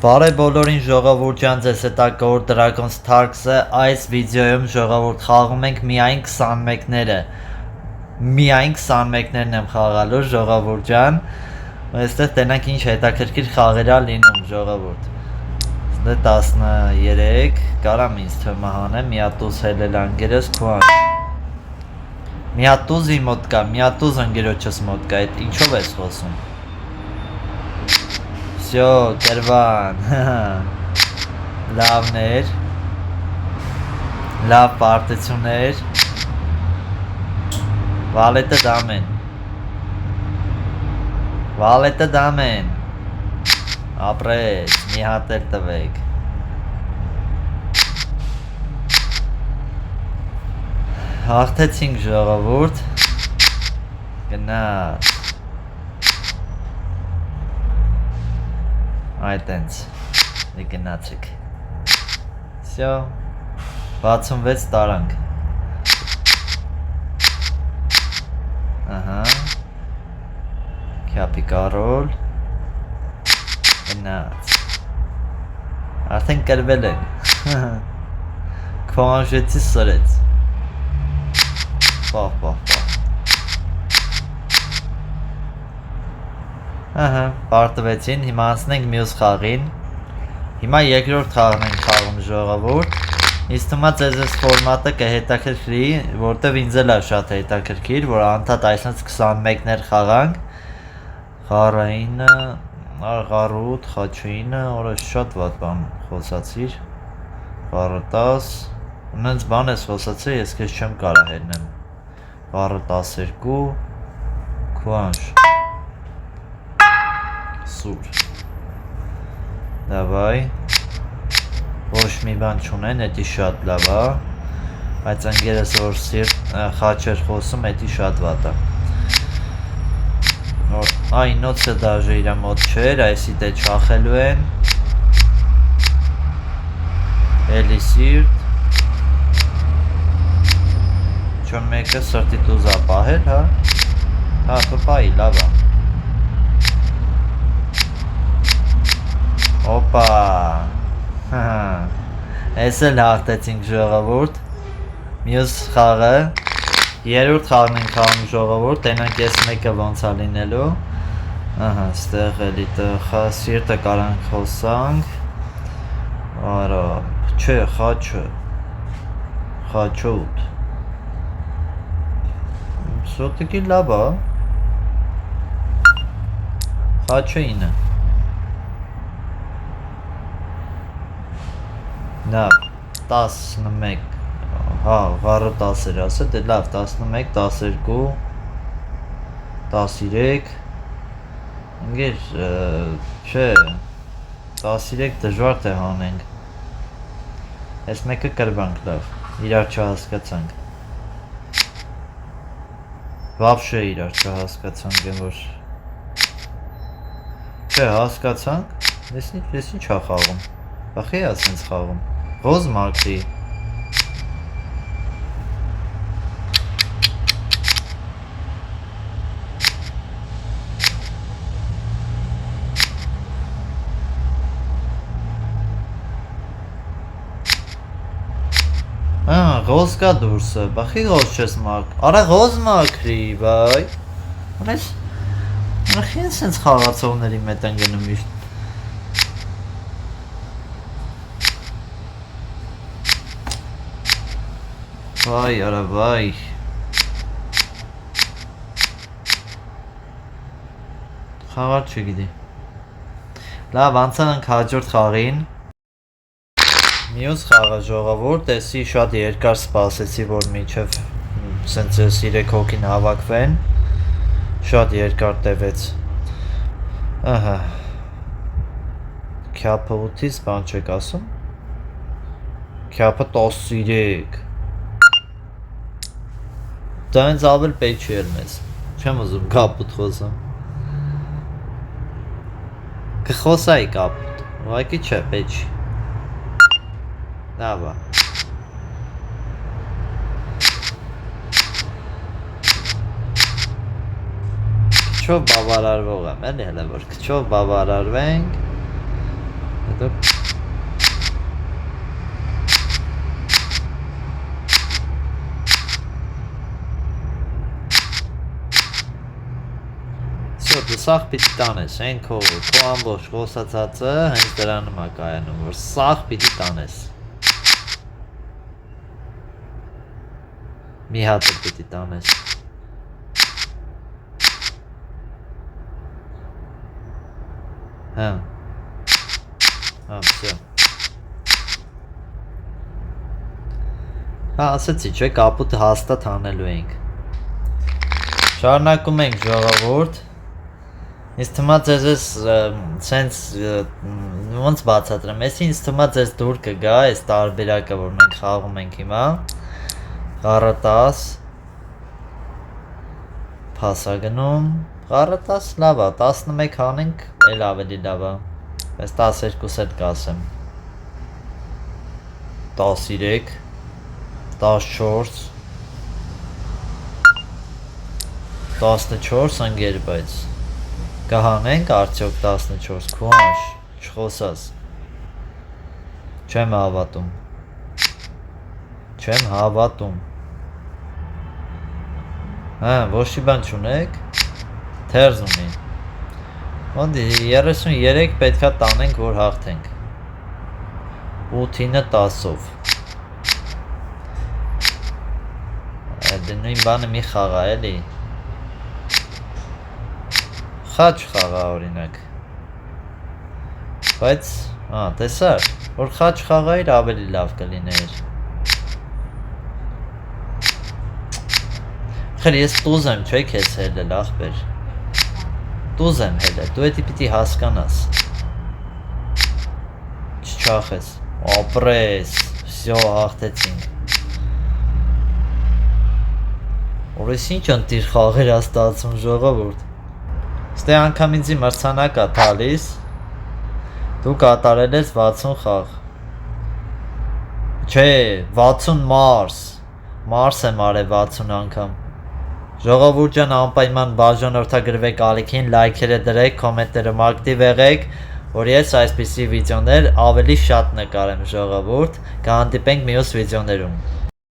Բարև բոլորին ժողովուրդ ջան, ձեզ հետաքրքրող Dragons Tarks-ը այս վիդեոյում ժողովուրդ խաղում ենք միայն 21-ները։ Միայն 21-ներն եմ խաղալու ժողովուրդ ջան։ Այստեղ տենանք ինչ հետաքրքիր խաղեր ա լինում ժողովուրդ։ Դե 13 կարամ ինձ թվում հանեմ, մի հատ ուզ հելել անգերս քուան։ Մի հատ ուզ իմ մոտ կա, մի հատ ուզ ընկերոջս մոտ կա, այդ ինչով ես խոսում։ Всё, Կերվան, լավներ, լավ պարտություններ, վալետը դամ են, ապրեց, մի հատ էլ տվեք, հաղթեցինք ժողովուրդ, գնաց, այդ ենց, դի գնացիք, всё, 66 տարանք, ահա, քյապի կարոլ, գնաց, արդեն կրվել են, քոանժեցի սրեց, պահ, ահա, պարտվեցին, հիմա անցնենք մյուս խաղին, հիմա երկրորդ խաղն ենք խաղում ժողովուրդ, ինձ թվում է ձեզ այս ֆորմատը կհետաքրքրի, որտև ինձ էլ է շատ հետաքրքիր, որ անդադ այսպես 21-ներ խաղանք, խառայինը, խառուտ, խաչույինը, օրը շատ վատ բան խոսացիր, խառը 10, ունենց բան ես խոսացիր, ես քեզ չեմ կարա հելնեմ, խառը 12, քուանշ, Սուր, դավայ, ոչ մի բան չունեն, էդի շատ լավ է, բայց ընգերս որ սիրտ խաչ էր խոսում, էդի շատ վատ է, այ նոցը դաժը իրա մոտ չեր, այսի դե չախելու են, էլի սիրտ, չոն մեկը սրտի տուզ է պահել, հա, պպայի, լավ է, Օպա, ես էլ հաղթեցինք ժողովուրդ, մյուս խաղը, երորդ խաղն ենք խաղում ժողովուրդ, տենանք ես մեկը ոնց ա լինելու, ահա, ստեղ էլի տխա, սիրտը կարանք խոսանք, արա, չէ, խաչոտ, սոտիկի լավ ա, խաչույինը, Լավ, 11, հա, վառը 10 էր ասել, դե լավ, 11, 12, 13, ընգեր, չէ, 13 դժվար թե հանենք, ես մեկը կրվանք լավ, իրար չհասկացանք, վաբշե իրար չհասկացանք, են որ, չէ, հասկացանք, ես ինչ հա խաղում, բախի է ասենց խաղում, Ղոզ մակրի Ղոզ կա դուրսը, բախի ղոզ չես մակ, արա ղոզ մակրի, բայ Անես, խին սենց խաղացողների մետ են գնում իշտ Վայ, արա վայ Խաղար չգիտի Լավ, անցանք հաջորդ խաղին Մյուս խաղը ժողովուրդ, տեսի շատ երկար սպասեցի, որ միջև սենց 3 հոգին հավաքվեն Շատ երկար տևեց Ահա Քյապը 8-ից բան չեք ասում Քյապը 13 Դա ինձ ավել պետք չի էլ մեզ, չեմ ուզում կապուտ խոսամ Կխոսայի կապուտ, ուղղակի չէ, պետք չի Լավ է Քչով բավարարվող եմ, էլի հելը որ քչով բավարարվենք Հետո դու սաղ պիտի տանես, այն քո ամբողջ խոսացածը հենց դրանում է կայանում, որ սաղ պիտի տանես։ Մի հատ պիտի տանես։ Հա, վսյո։ Հա, ասեցի, չէ, կապուտը հաստատ հանելու էինք։ Շարունակում ենք ժողովուրդ։ Ինձ թվում է ձեզ սենց ոնց բացատրեմ, ես ինձ թվում է ձեզ դուր կգա այս տարբերակը, որ մենք խաղում ենք հիմա, խառը 10 փասա գնում, խառը 10 լավ է, 11 հանենք, էլ ավելի լավ է, բայց 12-ս հետ կասեմ, 13, 14, 14 ընգեր, բայց կհանենք արդյոք 14, քուանշ, չխոսաս, չեմ հավատում, հա, ոչի բան չունեք, թերզ ունի, ոնդի 33 պետքա տանենք, որ հաղթենք, 8-ը 10-ով, այդ նույն բանը մի խաղա էլի, խաչ խաղա օրինակ, բայց, տեսար, որ խաչ խաղայր ավելի լավ կլիներ, խր ես տուզ եմ, չէ կեզ հելել աղբեր, տուզ եմ հելել, դու էդի պիտի հասկանաս, չչախես, ապրես, վսյո հաղթեցինք, որես ինչ ընտիր խաղեր աստացում ժողովուրդ, ստե անգամինձի մրցանակ է թալիս, դու կատարել ես 60 խաղ, չէ, 60 մարս եմ արել 60 անգամ, ժողովուրդ ջան անպայման բաժանորդագրվեք ալիքին, լայքերը դրեք, կոմենտներում ակտիվ եղեք, որ ես այսպիսի վիդեոներ ավելի շատ նկարեմ ժողովուրդ, կհանդիպենք մյուս վիդեոներում։